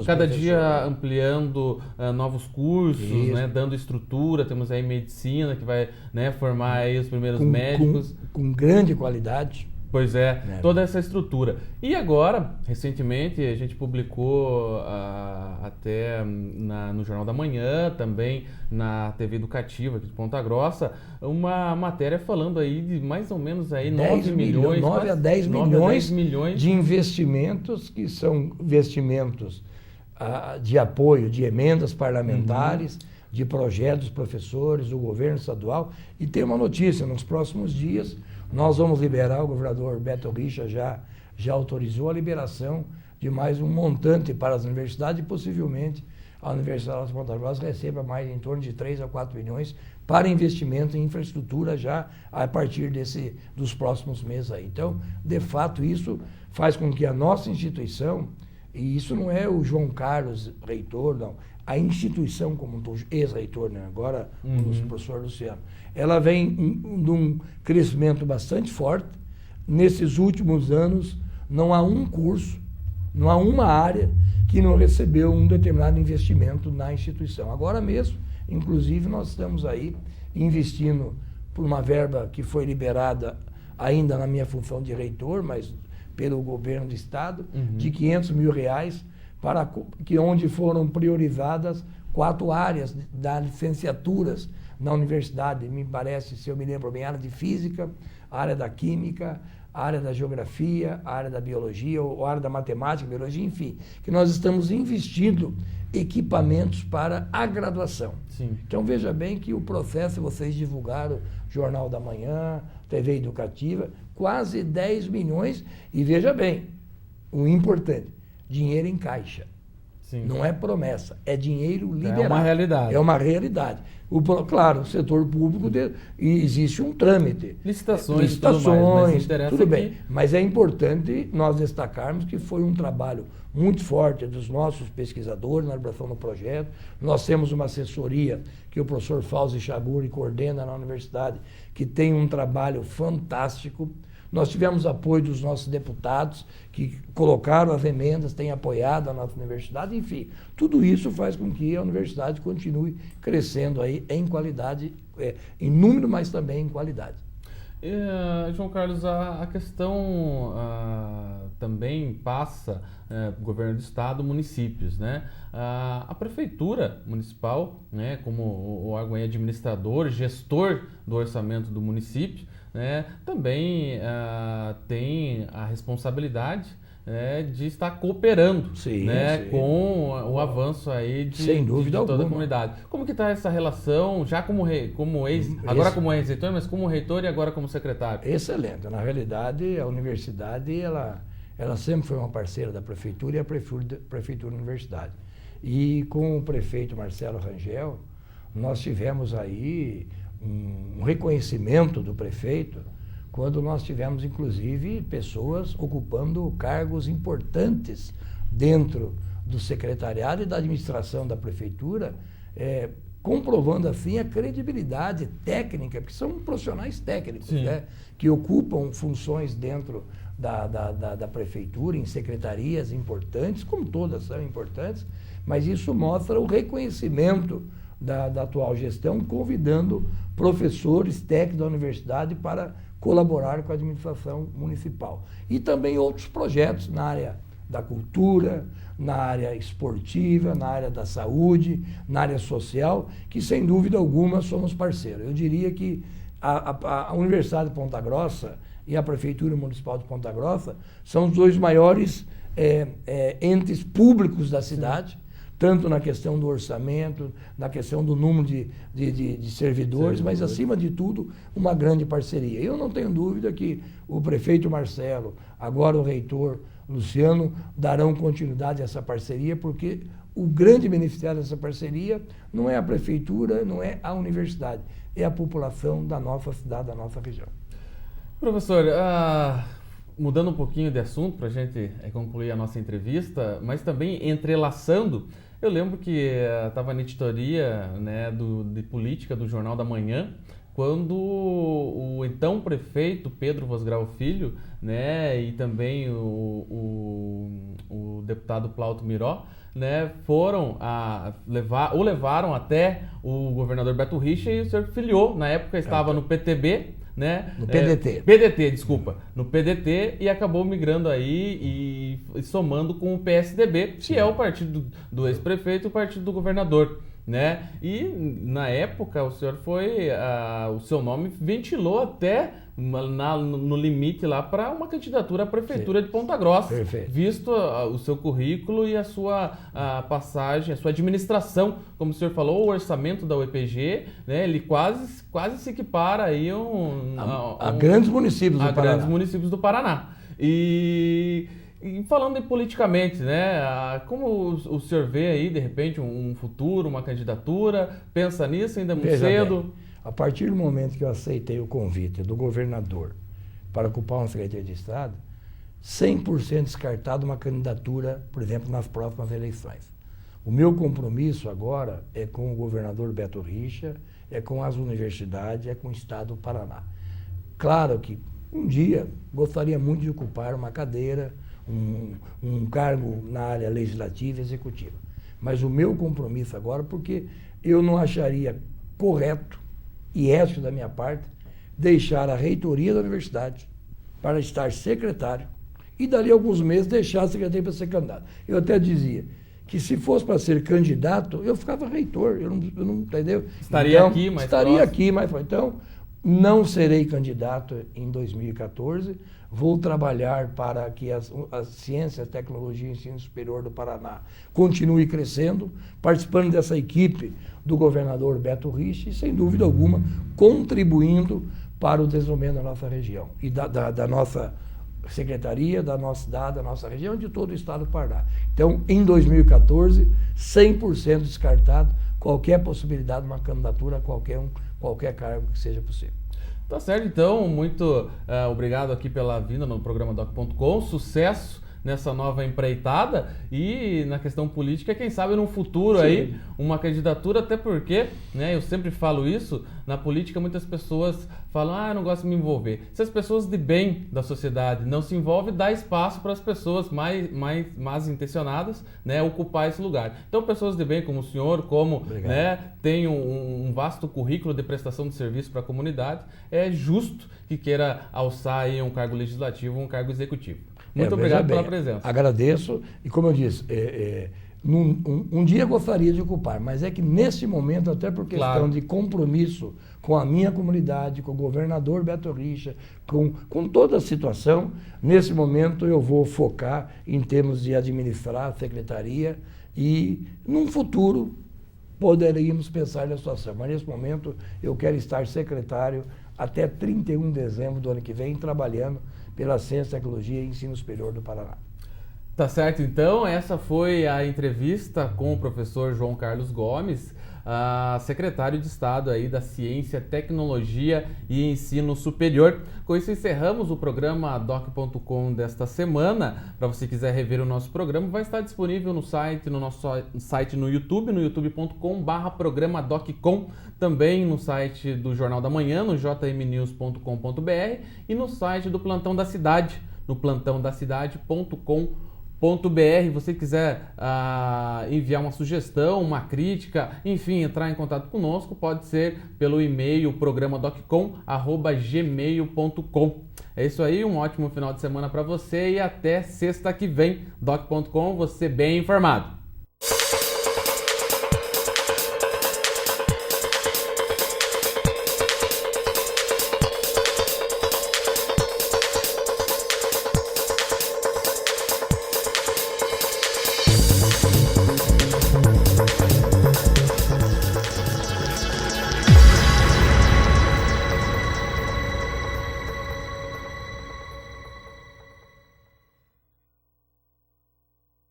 cada dia ampliando novos cursos, né, dando estrutura, temos aí medicina que vai, né, formar aí os primeiros médicos com grande qualidade. Pois é, toda essa estrutura. E agora, recentemente, a gente publicou até no Jornal da Manhã, também na TV Educativa aqui de Ponta Grossa, uma matéria falando aí de mais ou menos aí 9 a 10 milhões de investimentos, que são investimentos de apoio, de emendas parlamentares, de projetos dos professores, do governo estadual. E tem uma notícia, nos próximos dias nós vamos liberar, o governador Beto Richa já autorizou a liberação de mais um montante para as universidades, e possivelmente a Universidade de Ponta Grossa receba mais em torno de 3 a 4 milhões para investimento em infraestrutura já a partir dos próximos meses aí. Então, de fato, isso faz com que a nossa instituição E isso não é o João Carlos, reitor, não. A instituição como um todo, ex-reitor, né? Agora o professor Luciano, ela vem de um crescimento bastante forte. Nesses últimos anos, não há um curso, não há uma área que não recebeu um determinado investimento na instituição. Agora mesmo, inclusive, nós estamos aí investindo por uma verba que foi liberada ainda na minha função de reitor, mas pelo governo do estado, de R$500 mil, para onde foram priorizadas 4 áreas das licenciaturas na universidade. Me parece, se eu me lembro bem, a área de física, a área da química, a área da geografia, a área da biologia, ou a área da matemática, biologia, enfim, que nós estamos investindo equipamentos para a graduação. Sim. Então veja bem que o processo, vocês divulgaram, Jornal da Manhã, TV Educativa, quase 10 milhões, e veja bem, o importante, dinheiro em caixa. Sim. Não é promessa, é dinheiro liberado. É uma realidade. É uma realidade. Claro, o setor público existe um trâmite. Licitações, tudo bem. Mas é importante nós destacarmos que foi um trabalho muito forte dos nossos pesquisadores na elaboração do projeto. Nós temos uma assessoria que o professor Fauzi Chaguri coordena na universidade, que tem um trabalho fantástico. Nós tivemos apoio dos nossos deputados, que colocaram as emendas, têm apoiado a nossa universidade, enfim. Tudo isso faz com que a universidade continue crescendo aí em qualidade, em número, mas também em qualidade. João Carlos, a questão também passa governo do estado, municípios, né? A prefeitura municipal, né, como o órgão administrador, gestor do orçamento do município, né, também tem a responsabilidade de estar cooperando, sim, né, sim, com o avanço aí de toda a comunidade. Como que está essa relação, já como agora como ex-reitor, mas como reitor e agora como secretário? Excelente. Na realidade, a universidade, ela sempre foi uma parceira da prefeitura e a prefeitura da universidade. E com o prefeito Marcelo Rangel, nós tivemos aí um reconhecimento do prefeito, quando nós tivemos, inclusive, pessoas ocupando cargos importantes dentro do secretariado e da administração da prefeitura, comprovando assim a credibilidade técnica, porque são profissionais técnicos, né, que ocupam funções dentro da prefeitura, em secretarias importantes, como todas são importantes, mas isso mostra o reconhecimento da atual gestão, convidando professores técnicos da universidade para colaborar com a administração municipal. E também outros projetos na área da cultura, na área esportiva, na área da saúde, na área social, que sem dúvida alguma somos parceiros. Eu diria que a Universidade de Ponta Grossa e a Prefeitura Municipal de Ponta Grossa são os 2 maiores entes públicos da cidade, tanto na questão do orçamento, na questão do número de servidores, mas acima de tudo, uma grande parceria. Eu não tenho dúvida que o prefeito Marcelo, agora o reitor Luciano, darão continuidade a essa parceria, porque o grande beneficiário dessa parceria não é a prefeitura, não é a universidade, é a população da nossa cidade, da nossa região. Professor, mudando um pouquinho de assunto para a gente concluir a nossa entrevista, mas também entrelaçando, eu lembro que estava na editoria, né, de política do Jornal da Manhã, quando o então prefeito Pedro Vosgrau Filho, né, e também o deputado Plauto Miró, né, levaram até o governador Beto Richa, e o senhor filiou, na época estava no PTB, né? No PDT. No PDT, e acabou migrando aí e somando com o PSDB, que é o partido do ex-prefeito e o partido do governador, né? E na época o senhor o seu nome ventilou até no limite lá para uma candidatura à prefeitura de Ponta Grossa. Perfeito. Visto o seu currículo e a sua passagem, a sua administração, como o senhor falou, o orçamento da UEPG, né, ele quase se equipara aí a grandes municípios do Paraná. Grandes municípios do Paraná. E falando politicamente, né, como o senhor vê aí, de repente, um futuro, uma candidatura, pensa nisso ainda muito cedo? Bem, a partir do momento que eu aceitei o convite do governador para ocupar uma secretaria de Estado, 100% descartado uma candidatura, por exemplo, nas próximas eleições. O meu compromisso agora é com o governador Beto Richa, é com as universidades, é com o Estado do Paraná. Claro que um dia gostaria muito de ocupar uma cadeira, um cargo na área legislativa e executiva. Mas o meu compromisso agora, porque eu não acharia correto e ético da minha parte deixar a reitoria da universidade para estar secretário e dali a alguns meses deixar a secretaria para ser candidato. Eu até dizia que se fosse para ser candidato, eu ficava reitor, eu não entendeu? Estaria então, aqui mais estaria próximo. aqui mais próximo. Então, não serei candidato em 2014, vou trabalhar para que as ciências, tecnologia e ensino superior do Paraná continue crescendo, participando dessa equipe do governador Beto Richa e, sem dúvida alguma, contribuindo para o desenvolvimento da nossa região e da nossa secretaria, da nossa cidade, da nossa região e de todo o estado do Paraná. Então, em 2014, 100% descartado qualquer possibilidade de uma candidatura a qualquer cargo que seja possível. Tá certo, então, muito obrigado aqui pela vinda no programa Doc.com, sucesso nessa nova empreitada e na questão política, quem sabe no futuro aí, uma candidatura, até porque, né, eu sempre falo isso, na política muitas pessoas falam, eu não gosto de me envolver. Se as pessoas de bem da sociedade não se envolvem, dá espaço para as pessoas mais intencionadas, né, ocupar esse lugar. Então, pessoas de bem como o senhor, como, né, tem um vasto currículo de prestação de serviço para a comunidade, é justo que queira alçar aí um cargo legislativo, um cargo executivo. Muito obrigado pela presença. Agradeço e, como eu disse, um dia gostaria de ocupar, mas é que nesse momento, até por questão de compromisso com a minha comunidade, com o governador Beto Richa, com toda a situação, nesse momento eu vou focar em termos de administrar a secretaria e, num futuro, poderíamos pensar na situação. Mas, nesse momento, eu quero estar secretário até 31 de dezembro do ano que vem, trabalhando pela Ciência, Tecnologia e Ensino Superior do Paraná. Tá certo, então, essa foi a entrevista com o professor João Carlos Gomes, secretário de Estado aí da Ciência, Tecnologia e Ensino Superior. Com isso encerramos o programa Doc.com desta semana. Para você quiser rever o nosso programa, vai estar disponível no nosso site no YouTube, no youtube.com/programa Doc.com, também no site do Jornal da Manhã, no jmnews.com.br e no site do Plantão da Cidade, no plantãodacidade.com.br. Você quiser enviar uma sugestão, uma crítica, enfim, entrar em contato conosco, pode ser pelo e-mail programadoccom@gmail.com. É isso aí, um ótimo final de semana para você e até sexta que vem. Doc.com, você bem informado.